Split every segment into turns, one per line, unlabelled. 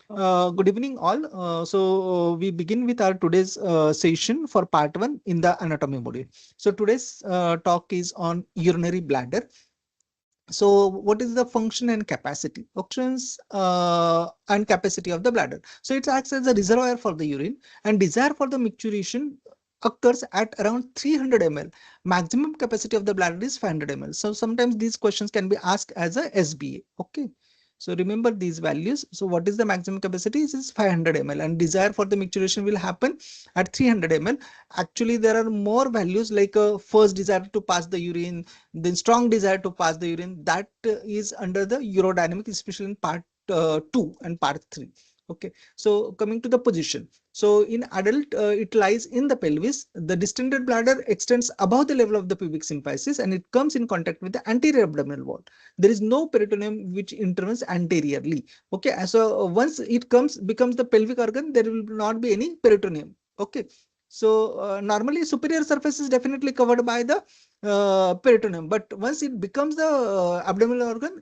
Good evening, all. We begin with our today's session for part one in the anatomy module. So today's talk is on urinary bladder. So what is the function and capacity? Functions and capacity of the bladder. So it acts as a reservoir for the urine, and desire for the micturition occurs at around 300 ml. Maximum capacity of the bladder is 500 ml. So sometimes these questions can be asked as a SBA. Okay. So remember these values. So what is the maximum capacity? It is 500 ml, and desire for the micturition will happen at 300 ml. Actually, there are more values like first desire to pass the urine, then strong desire to pass the urine. That is under the urodynamic, especially in part 2 and part 3. Okay, so coming to the position. So in adult, it lies in the pelvis. The distended bladder extends above the level of the pubic symphysis, and it comes in contact with the anterior abdominal wall. There is no peritoneum which intervenes anteriorly. Okay, so once it becomes the pelvic organ, there will not be any peritoneum. Okay, so normally superior surface is definitely covered by the peritoneum, but once it becomes the abdominal organ,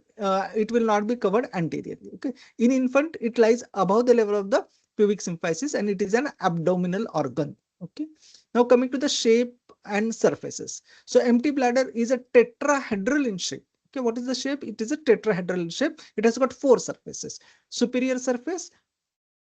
it will not be covered anteriorly. Okay, in infant, it lies above the level of the pubic symphysis, and it is an abdominal organ. Okay, now coming to the shape and surfaces. So empty bladder is a tetrahedral in shape. Okay, what is the shape? It is a tetrahedral in shape. It has got 4 surfaces. Superior surface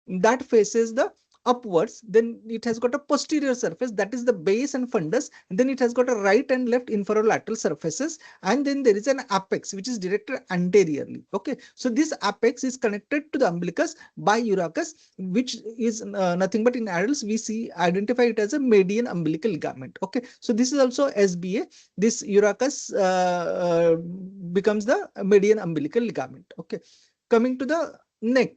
that faces the upwards, then it has got a posterior surface, that is the base and fundus, and then it has got a right and left inferolateral surfaces, and then there is an apex which is directed anteriorly. Okay, so this apex is connected to the umbilicus by urachus, which is nothing but in adults we see identify it as a median umbilical ligament. Okay, so this is also SBA. This urachus becomes the median umbilical ligament. Okay, coming to the neck.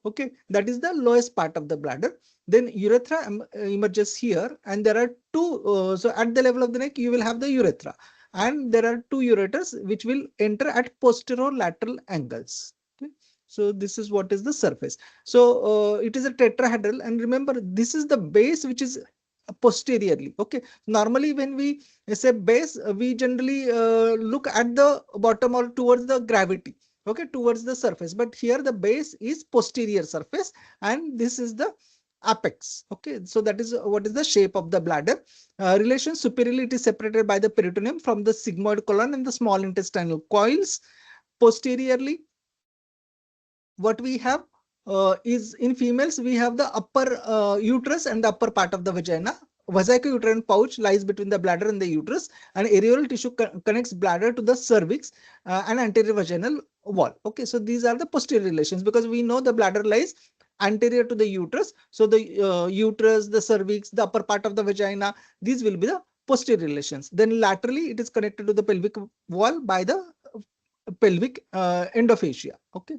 Okay, that is the lowest part of the bladder. Then urethra emerges here, and there are two. So at the level of the neck, you will have the urethra, and there are 2 ureters which will enter at posterolateral angles. Okay, so this is what is the surface. So it is a tetrahedral, and remember this is the base which is posteriorly. Okay, normally when we say base, we generally look at the bottom or towards the gravity. Okay, towards the surface, but here the base is posterior surface, and this is the apex. Okay, so that is what is the shape of the bladder. Relation superiorly, it is separated by the peritoneum from the sigmoid colon and the small intestinal coils. Posteriorly, what we have is in females, we have the upper uterus and the upper part of the vagina. Vesico-uterine pouch lies between the bladder and the uterus, and areolar tissue connects bladder to the cervix and anterior vaginal wall. Okay, so these are the posterior relations, because we know the bladder lies anterior to the uterus. So the uterus, the cervix, the upper part of the vagina, these will be the posterior relations. Then laterally, it is connected to the pelvic wall by the pelvic endophagia. Okay.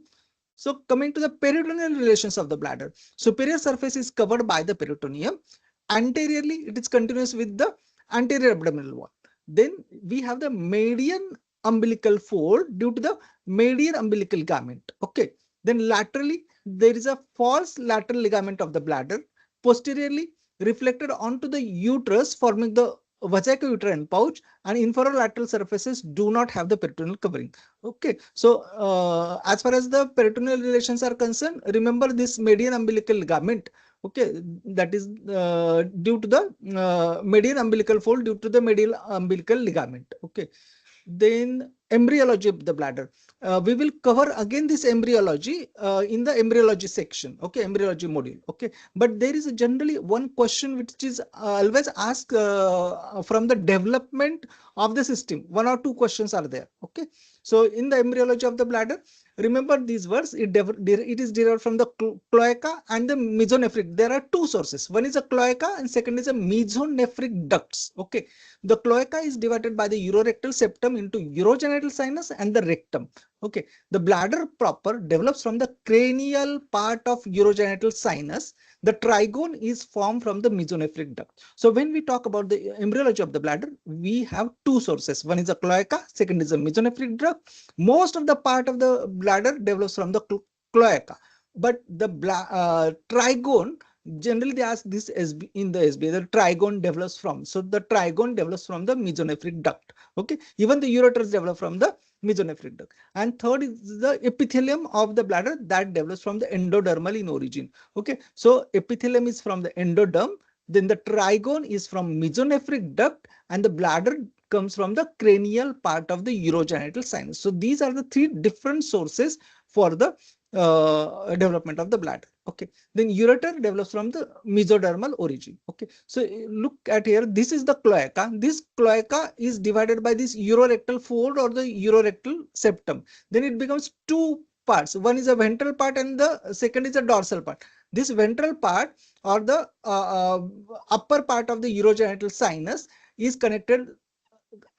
So coming to the peritoneal relations of the bladder, superior surface is covered by the peritoneum. Anteriorly, it is continuous with the anterior abdominal wall. Then we have the median umbilical fold due to the median umbilical ligament. Okay. Then laterally, there is a false lateral ligament of the bladder. Posteriorly, reflected onto the uterus, forming the vesico-uterine pouch, and inferolateral surfaces do not have the peritoneal covering. Okay, so as far as the peritoneal relations are concerned, remember this median umbilical ligament. Okay, that is due to the median umbilical fold due to the medial umbilical ligament. Okay, then embryology of the bladder. We will cover again this embryology in the embryology section. Okay, embryology module. Okay, but there is generally one question which is always asked from the development of the system. 1 or 2 questions are there. Okay, so in the embryology of the bladder, remember these words. It is derived from the cloaca and the mesonephric. There are 2 sources. One is a cloaca and second is a mesonephric ducts. Okay, the cloaca is divided by the urorectal septum into urogenital sinus and the rectum. Okay, the bladder proper develops from the cranial part of urogenital sinus. The trigone is formed from the mesonephric duct. So when we talk about the embryology of the bladder, we have 2 sources. One is a cloaca, second is a mesonephric duct. Most of the part of the bladder develops from the cloaca, but the trigone Generally they ask this SB in the SBA, the trigone develops from. So the trigone develops from the mesonephric duct. Okay, even the ureters develop from the mesonephric duct. And third is the epithelium of the bladder that develops from the endodermal in origin. Okay, so epithelium is from the endoderm, then the trigone is from mesonephric duct, and the bladder comes from the cranial part of the urogenital sinus. So these are the three different sources for the development of the bladder. Okay, then ureter develops from the mesodermal origin. Okay, so look at here, this is the cloaca. This cloaca is divided by this urorectal fold or the urorectal septum. Then it becomes two parts. One is a ventral part and the second is a dorsal part. This ventral part or the upper part of the urogenital sinus is connected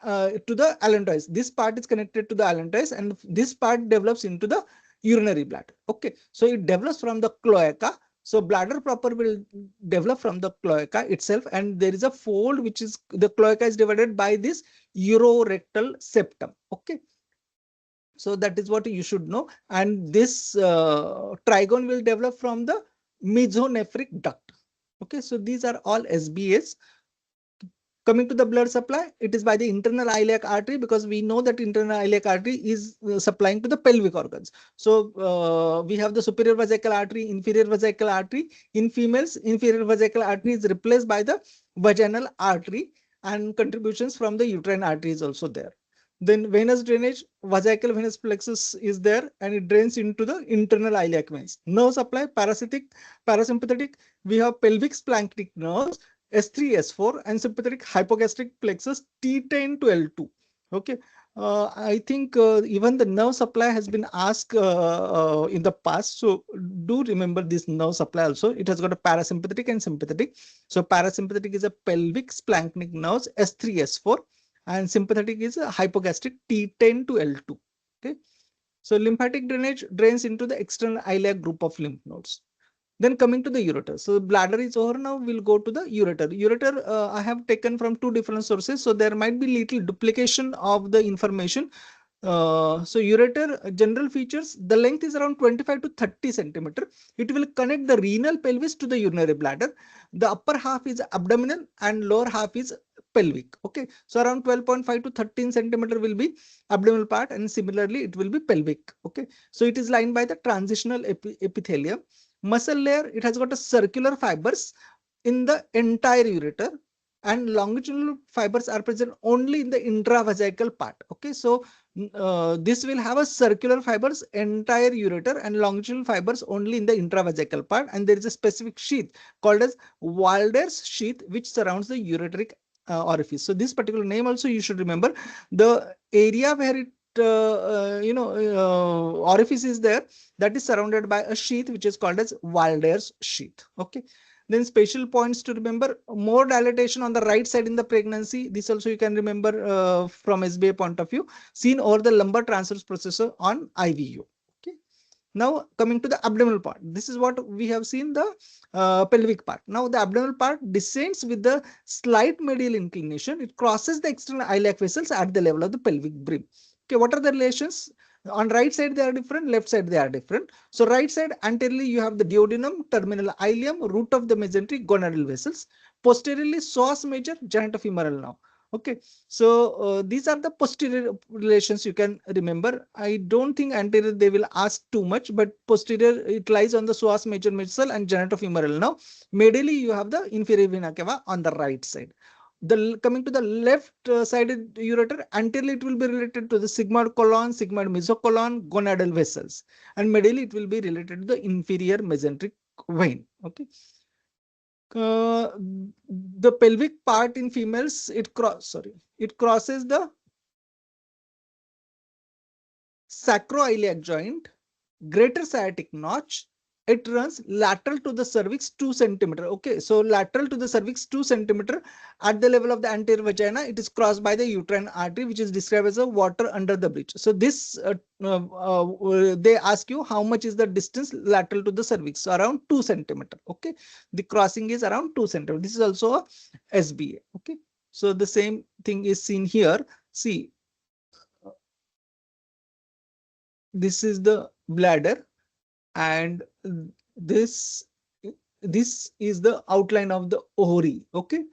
to the allantois. This part is connected to the allantois, and this part develops into the urinary bladder. Okay, so it develops from the cloaca. So bladder proper will develop from the cloaca itself, and there is a fold which is the cloaca is divided by this urorectal septum. Okay, so that is what you should know. And this trigone will develop from the mesonephric duct. Okay, so these are all SBAs. Coming to the blood supply, it is by the internal iliac artery, because we know that internal iliac artery is supplying to the pelvic organs. So we have the superior vesical artery, inferior vesical artery. In females, inferior vesical artery is replaced by the vaginal artery, and contributions from the uterine artery is also there. Then venous drainage, vesical venous plexus is there, and it drains into the internal iliac veins. Nerve supply, parasympathetic, we have pelvic splanchnic nerves, S3, S4, and sympathetic hypogastric plexus T10 to L2. Okay, I think even the nerve supply has been asked in the past. So do remember this nerve supply also. It has got a parasympathetic and sympathetic. So parasympathetic is a pelvic splanchnic nerves S3, S4, and sympathetic is a hypogastric T10 to L2. Okay, so lymphatic drainage drains into the external iliac group of lymph nodes. Then coming to the ureter. So bladder is over. Now we'll go to the ureter. Ureter I have taken from two different sources. So there might be little duplication of the information. So ureter general features, the length is around 25 to 30 centimeter. It will connect the renal pelvis to the urinary bladder. The upper half is abdominal and lower half is pelvic. Okay, so around 12.5 to 13 centimeter will be abdominal part, and similarly it will be pelvic. Okay, so it is lined by the transitional epithelium. Muscle layer, it has got a circular fibers in the entire ureter, and longitudinal fibers are present only in the intravesical part. Okay, so this will have a circular fibers entire ureter and longitudinal fibers only in the intravesical part, and there is a specific sheath called as Walder's sheath which surrounds the ureteric orifice. So this particular name also you should remember. The area where it orifice is there, that is surrounded by a sheath which is called as Walder's sheath. Okay, then special points to remember: more dilatation on the right side in the pregnancy. This also you can remember from SBA point of view, seen over the lumbar transverse processor on IVU. Okay, now coming to the abdominal part, this is what we have seen, the pelvic part. Now the abdominal part descends with the slight medial inclination. It crosses the external iliac vessels at the level of the pelvic brim. Okay, what are the relations? On right side they are different, left side they are different. So right side, anteriorly you have the duodenum, terminal ileum, root of the mesentery, gonadal vessels. Posteriorly psoas major, genitofemoral nerve. Okay, so these are the posterior relations you can remember. I don't think anterior they will ask too much, but posterior it lies on the psoas major muscle and genitofemoral nerve. Medially you have the inferior vena cava on the right side. Coming to the left sided ureter, anteriorly it will be related to the sigmoid colon, sigmoid mesocolon, gonadal vessels, and medially it will be related to the inferior mesenteric vein. Okay, uh, the pelvic part in females, it crosses the sacroiliac joint, greater sciatic notch. It runs lateral to the cervix 2 centimeter. Okay, so lateral to the cervix 2 centimeter at the level of the anterior vagina. It is crossed by the uterine artery, which is described as a water under the bridge. So this they ask you how much is the distance lateral to the cervix. So around 2 centimeter. Okay, the crossing is around 2 centimeter. This is also a SBA. Okay, so the same thing is seen here. See, this is the bladder, and this this is the outline of the ovary. Okay,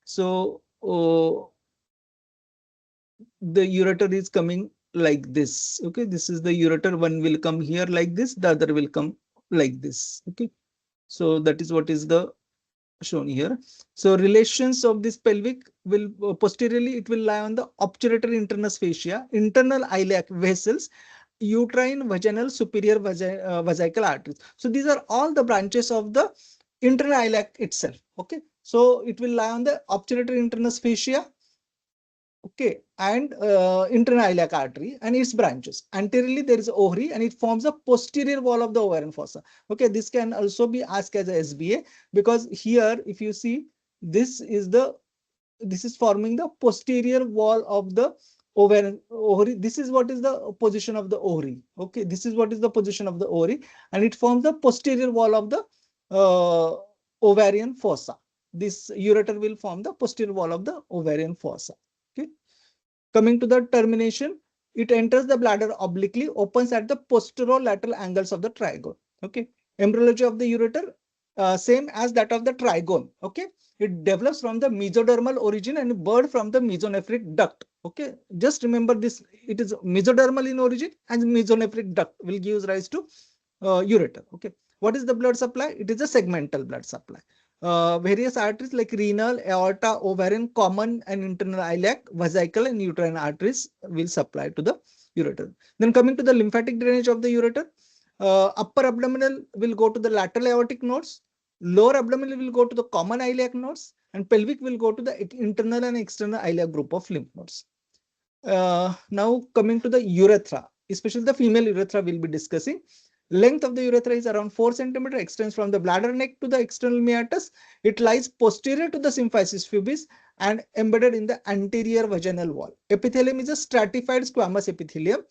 so the ureter is coming like this. Okay, this is the ureter. One will come here like this, the other will come like this. Okay, so that is what is the shown here. So relations of this pelvic will posteriorly it will lie on the obturator internus fascia, internal iliac vessels, uterine, vaginal, superior vesical arteries. So these are all the branches of the internal iliac itself. Okay, so it will lie on the obturator internus fascia, okay, and internal iliac artery and its branches. Anteriorly, there is ovary and it forms a posterior wall of the ovarian fossa. Okay, this can also be asked as a SBA because here, if you see, this is the this is forming the posterior wall of the ovary. This is what is the position of the ovary. Okay, this is what is the position of the ovary, and it forms the posterior wall of the uh, ovarian fossa. This ureter will form the posterior wall of the ovarian fossa. Okay. Coming to the termination, it enters the bladder obliquely, opens at the posterolateral angles of the trigone. Okay. Embryology of the ureter, same as that of the trigone. Okay. It develops from the mesodermal origin and birth from the mesonephric duct. Okay. Just remember this. It is mesodermal in origin and mesonephric duct will give rise to ureter. Okay. What is the blood supply? It is a segmental blood supply. Various arteries like renal, aorta, ovarian, common and internal iliac, vesical and uterine arteries will supply to the ureter. Then coming to the lymphatic drainage of the ureter, upper abdominal will go to the lateral aortic nodes, lower abdominal will go to the common iliac nodes, and pelvic will go to the internal and external iliac group of lymph nodes. Now coming to the urethra, especially the female urethra we'll be discussing. Length of the urethra is around 4 centimeter, extends from the bladder neck to the external meatus. It lies posterior to the symphysis pubis and embedded in the anterior vaginal wall. Epithelium is a stratified squamous epithelium,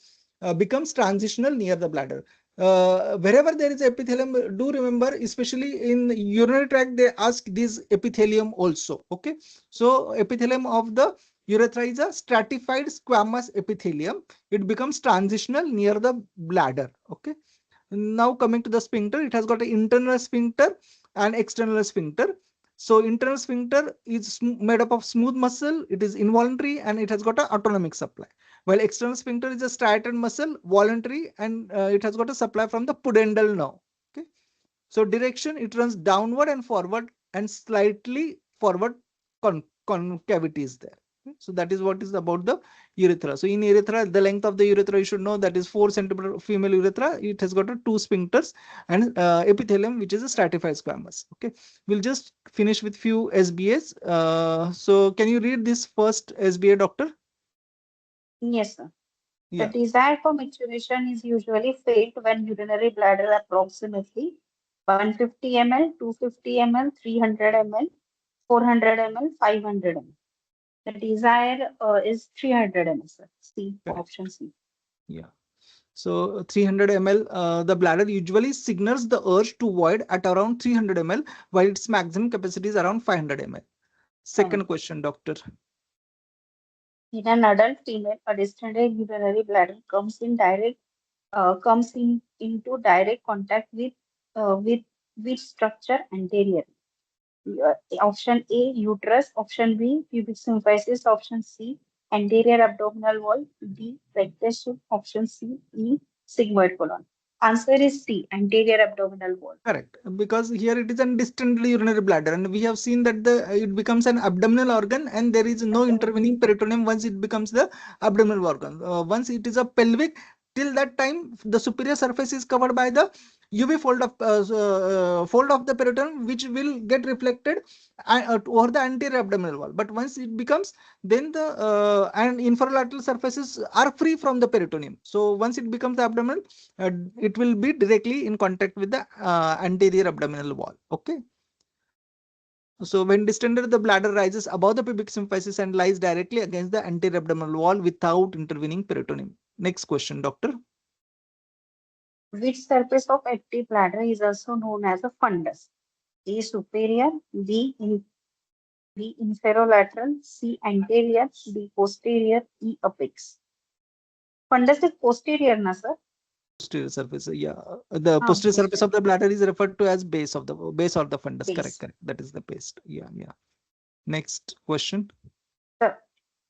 becomes transitional near the bladder. Wherever there is epithelium, do remember, especially in urinary tract, they ask this epithelium also. Okay, so epithelium of the urethra is a stratified squamous epithelium. It becomes transitional near the bladder. Okay. Now coming to the sphincter, it has got an internal sphincter and external sphincter. So internal sphincter is made up of smooth muscle. It is involuntary and it has got an autonomic supply. While external sphincter is a striated muscle, voluntary, and it has got a supply from the pudendal nerve. Okay. So direction, it runs downward and forward and slightly forward concavity is there. So that is what is about the urethra. So in urethra, the length of the urethra you should know that is 4 centimeter female urethra. It has got a 2 sphincters and epithelium, which is a stratified squamous. Okay, we'll just finish with few SBAs. So can you read this first SBA, doctor?
Yes, sir. The
Yeah.
desire for maturation is usually felt when urinary bladder approximately 150 ml, 250 ml, 300 ml, 400 ml, 500 ml. The desire is 300 ml, sir. C,
Correct.
option C.
Yeah. So 300 ml, the bladder usually signals the urge to void at around 300 ml, while its maximum capacity is around 500 ml. Second question, doctor.
In an adult female, a distended urinary bladder comes into direct contact with which structure anterior? Option A, uterus. Option B, pubic symphysis. Option C, anterior abdominal wall. D, rectus. Option C, E, sigmoid colon. Answer is C, anterior abdominal wall.
Correct, because here it is a distended urinary bladder, and we have seen that the it becomes an abdominal organ, and there is no intervening peritoneum once it becomes the abdominal organ. Once it is a pelvic, till that time the superior surface is covered by the UV fold of the peritoneum, which will get reflected over the anterior abdominal wall. But once it becomes, then the and infralateral surfaces are free from the peritoneum. So once it becomes the abdominal, it will be directly in contact with the anterior abdominal wall. Okay. So when distended, the bladder rises above the pubic symphysis and lies directly against the anterior abdominal wall without intervening peritoneum. Next question, doctor.
Which surface of active bladder is also known as a fundus? A, superior. B, inferolateral. C, anterior. D, posterior. E, apex. Fundus is posterior, na sir?
Posterior surface. Yeah, the
Ah,
posterior surface
posterior
of the bladder is referred to as base of the base or the fundus. Correct,
base.
correct. That is the base. Yeah, yeah. Next question.
The,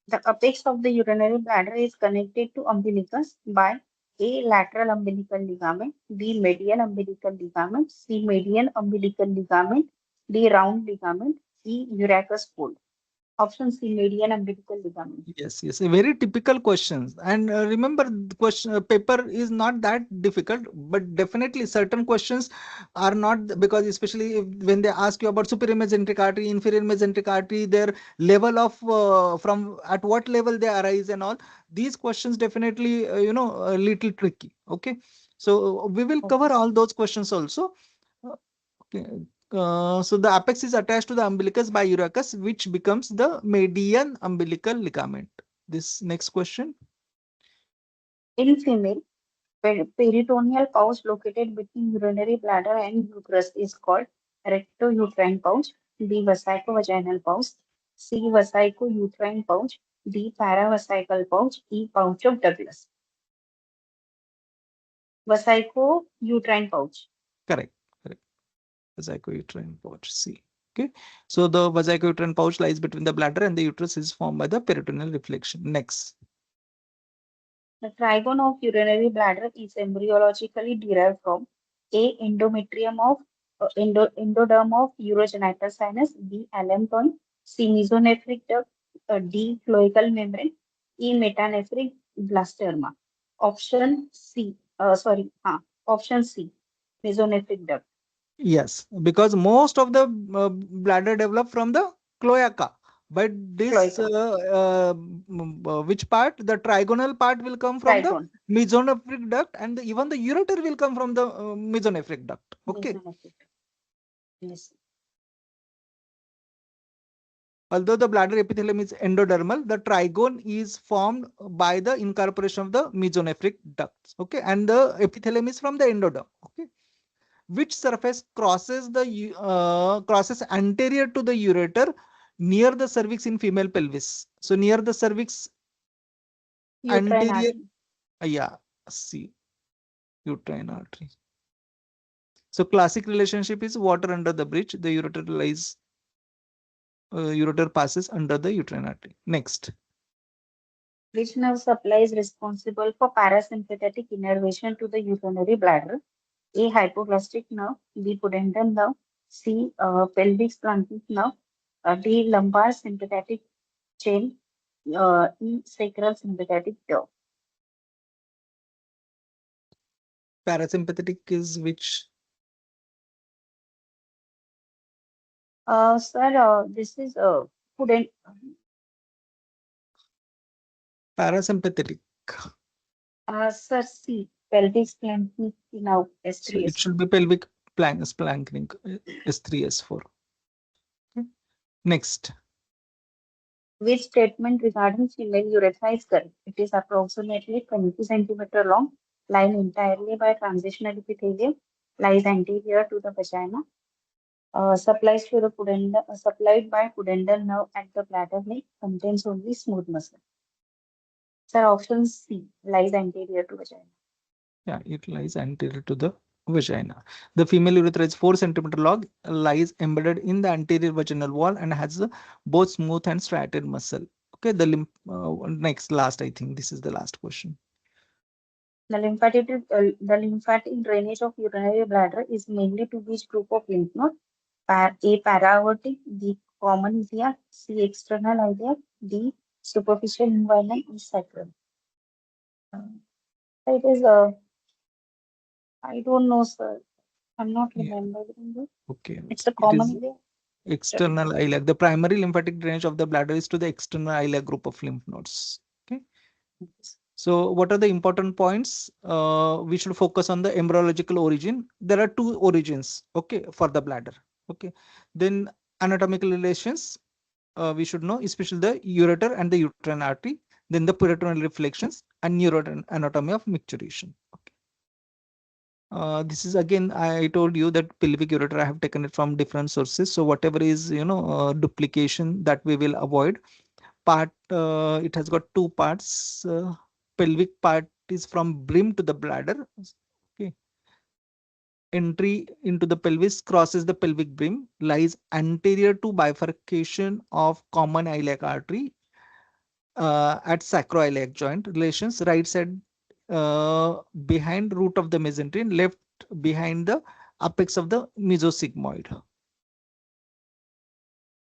the apex of the urinary bladder is connected to umbilicus by A. Lateral umbilical ligament, B. Medial umbilical ligament, C. Median umbilical ligament, D. Round ligament, E. Urachus fold. Option C. Median umbilical ligament.
Yes, yes, a very typical questions. And remember, the question paper is not that difficult, but definitely certain questions are not because especially when they ask you about superior mesenteric artery, inferior mesenteric artery, their level of from at what level they arise and all these questions definitely a little tricky. Okay, so we will
Okay.
cover all those questions also. Uh, Okay. So the apex is attached to the umbilicus by urachus, which becomes the median umbilical ligament. This next question.
In female, peritoneal pouch located between urinary bladder and uterus is called rectouterine pouch. B. Vesicovaginal pouch. C. Vesicouterine pouch. D. Paravesical pouch. E. Pouch of Douglas. Vesicouterine pouch.
Correct. Correct. Vesico-uterine pouch. C. Okay. So the vesico-uterine pouch lies between the bladder and the uterus is formed by the peritoneal reflection. Next.
The trigone of urinary bladder is embryologically derived from A. Endometrium of endoderm of urogenital sinus, B. allantoin, C. Mesonephric duct, D. cloacal membrane, E. metanephric blastema. Option C. Option C. Mesonephric duct.
Yes, because most of the bladder develop from the cloaca. But this,
Cloaca.
which part? The trigonal part will come from the
Trigone.
mesonephric duct, and even the ureter will come from the mesonephric duct. Okay.
Mesonephric duct. Yes.
Although the bladder epithelium is endodermal, the trigone is formed by the incorporation of the mesonephric ducts. Okay, and the epithelium is from the endoderm. Okay, which surface crosses anterior to the ureter near the cervix in female pelvis. So near the cervix
Uterine
anterior,
artery.
yeah, see uterine artery. So classic relationship is water under the bridge. The ureter passes under the uterine artery. Next.
Which nerve supply is responsible for parasympathetic innervation to the urinary bladder? A. Hypoglossal nerve. B. Pudendal nerve. C. Pelvic splanchnic nerve. D. Lumbar sympathetic chain. E. Sacral sympathetic nerve.
Parasympathetic is which?
Sir, this is pudend.
Parasympathetic.
Sir, C. Pelvic splanchnic nerve.
So it
S3S4.
should be pelvic splanchnic S3S4. Okay. Next.
Which statement regarding female urethra is correct? It is approximately 20 centimeter long, lined entirely by transitional epithelium, lies anterior to the vagina, supplied by pudendal nerve at the bladder neck, contains only smooth muscle. Sir, option C, lies anterior to vagina.
Yeah, it lies anterior to the vagina. The female urethra is 4 centimeter long, lies embedded in the anterior vaginal wall and has both smooth and striated muscle. Okay, the next last, I think this is the last question.
The lymphatic drainage of urinary bladder is mainly to which group of lymph node? A. Para-aortic, B. Common iliac, C. External iliac, D. Superficial inguinal, E. sacral. It is I don't know, sir. I'm not
Yeah,
remembering it.
okay.
It's a
It
common
is
iliac.
external iliac. The primary lymphatic drainage of the bladder is to the external iliac group of lymph nodes. Okay. So what are the important points? We should focus on the embryological origin. There are two origins, okay, for the bladder. Okay. Then anatomical relations, we should know, especially the ureter and the uterine artery. Then the peritoneal reflections and neuroanatomy of micturition. Okay. This is again, I told you that pelvic ureter, I have taken it from different sources. So whatever is, duplication that we will avoid. Part, it has got two parts. Pelvic part is from brim to the bladder. Okay. Entry into the pelvis crosses the pelvic brim, lies anterior to bifurcation of common iliac artery at sacroiliac joint. Relations right side behind root of the mesentery, left behind the apex of the mesosigmoid.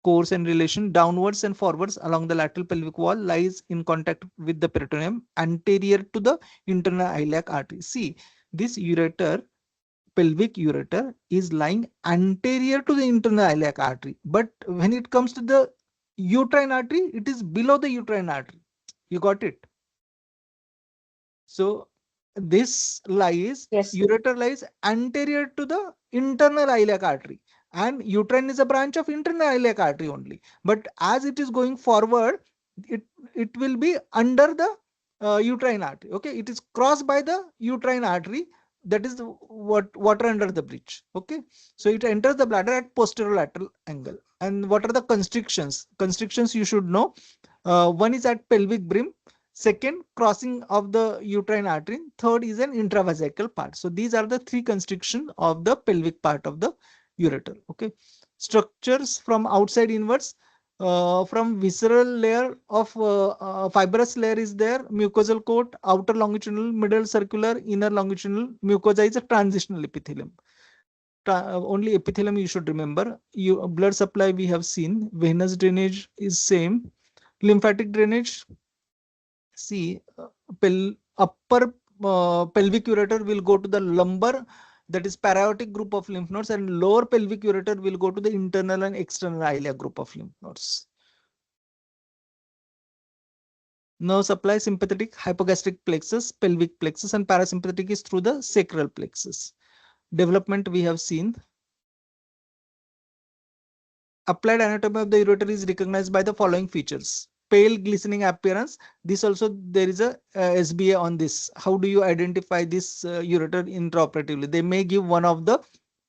Course and relation downwards and forwards along the lateral pelvic wall, lies in contact with the peritoneum anterior to the internal iliac artery. See, this ureter, pelvic ureter, is lying anterior to the internal iliac artery, but when it comes to the uterine artery, it is below the uterine artery. You got it? So this lies,
Yes.
ureter lies anterior to the internal iliac artery, and uterine is a branch of internal iliac artery only. But as it is going forward, it it will be under the uterine artery. Okay, it is crossed by the uterine artery. That is what water under the bridge. Okay, so it enters the bladder at posterolateral angle. And what are the constrictions? Constrictions you should know. One is at pelvic brim. Second, crossing of the uterine artery. Third is an intravesical part. So these are the three constrictions of the pelvic part of the ureter. Okay. Structures from outside inwards. From visceral layer of fibrous layer is there, mucosal coat, outer longitudinal, middle circular, inner longitudinal. Mucosa is a transitional epithelium. Only epithelium you should remember. Blood supply we have seen. Venous drainage is same. Lymphatic drainage. See, upper pelvic ureter will go to the lumbar, that is paraortic group of lymph nodes, and lower pelvic ureter will go to the internal and external iliac group of lymph nodes. Nerve supply: sympathetic, hypogastric plexus, pelvic plexus, and parasympathetic is through the sacral plexus. Development we have seen. Applied anatomy of the ureter is recognized by the following features: pale glistening appearance. This also there is a SBA on this. How do you identify this ureter intraoperatively? They may give one of the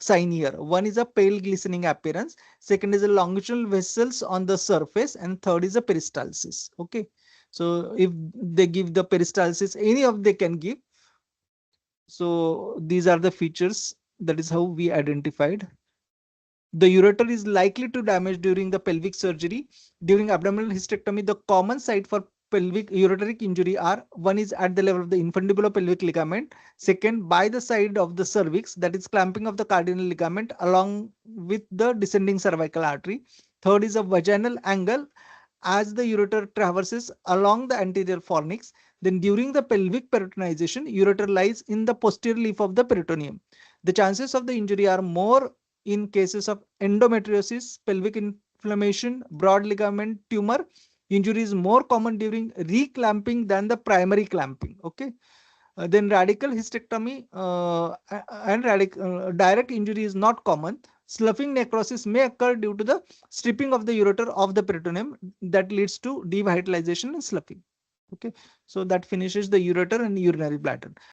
sign here. One is a pale glistening appearance. Second is a longitudinal vessels on the surface, and third is a peristalsis. Okay, so if they give the peristalsis, any of they can give. So these are the features. That is how we identified. The ureter is likely to damage during the pelvic surgery. During abdominal hysterectomy, the common site for pelvic ureteric injury are: one is at the level of the infundibulopelvic ligament, second by the side of the cervix, that is clamping of the cardinal ligament along with the descending cervical artery, third is a vaginal angle as the ureter traverses along the anterior fornix. Then during the pelvic peritonization, ureter lies in the posterior leaf of the peritoneum. The chances of the injury are more in cases of endometriosis, pelvic inflammation, broad ligament tumor. Injury is more common during reclamping than the primary clamping. Okay. Then radical hysterectomy and direct injury is not common. Sloughing necrosis may occur due to the stripping of the ureter of the peritoneum that leads to devitalization and sloughing. Okay, so that finishes the ureter and urinary bladder.